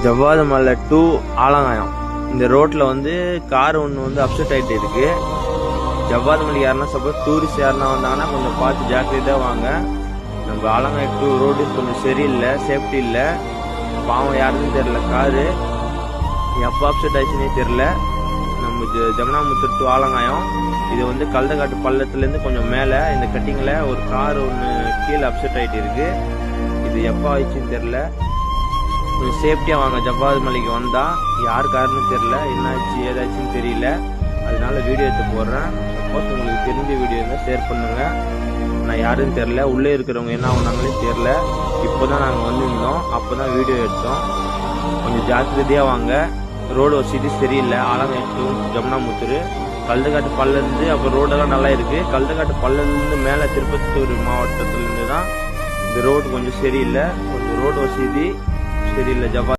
ஜவ்வாது மலை டு ஆலங்காயம் இந்த ரோட்ல வந்து கார் ஒன்று வந்து அப்செட் ஆகிட்டு இருக்கு. ஜவ்வாது மலை யாருன்னா சப்போஸ் டூரிஸ்ட் யாருன்னா வந்தாங்கன்னா கொஞ்சம் பார்த்து ஜாக்கிரதையாக வாங்க. நம்ம ஆலங்காயம் டு ரோடு கொஞ்சம் சரியில்லை, சேஃப்டி இல்லை. பாவம் யாருன்னு தெரியல, காரு எப்போ அப்செட் ஆயிடுச்சுன்னே தெரில. நம்ம ஜமுனாமுத்தூர் டு ஆலங்காயம் இது வந்து கல்தக்காட்டு பள்ளத்துலேருந்து கொஞ்சம் மேலே இந்த கட்டிங்கில் ஒரு கார் ஒன்று கீழே அப்செட் ஆகிட்டு இருக்கு. இது எப்போ ஆயிடுச்சுன்னு தெரில. கொஞ்சம் சேஃப்டியாக வாங்க. ஜவ்வாது மலைக்கு வந்தால் யார் காருன்னு தெரில, என்னாச்சு ஏதாச்சுன்னு தெரியல. அதனால வீடியோ எடுத்து போடுறேன். சப்போஸ் உங்களுக்கு தெரிஞ்ச வீடியோ இருந்தால் ஷேர் பண்ணுங்கள். நான் யாருன்னு தெரில, உள்ளே இருக்கிறவங்க என்ன ஆனாங்களே தெரில. இப்போ தான் நாங்கள் வந்துருந்தோம், அப்போ தான் வீடியோ எடுத்தோம். கொஞ்சம் ஜாக்கிரதையாக வாங்க. ரோடு வசதி சரியில்லை. ஆலங்காயம் டு ஜமுனாமுத்தூர் கல்தக்காட்டு பல்லேருந்து அப்புறம் ரோடெல்லாம் நல்லா இருக்குது. கல்தக்காட்டு பல்லேருந்து மேலே திருப்பத்தூர் மாவட்டத்துலேருந்து தான் இந்த ரோடு கொஞ்சம் சரியில்லை. கொஞ்சம் ரோடு வசதி சரியில்லை.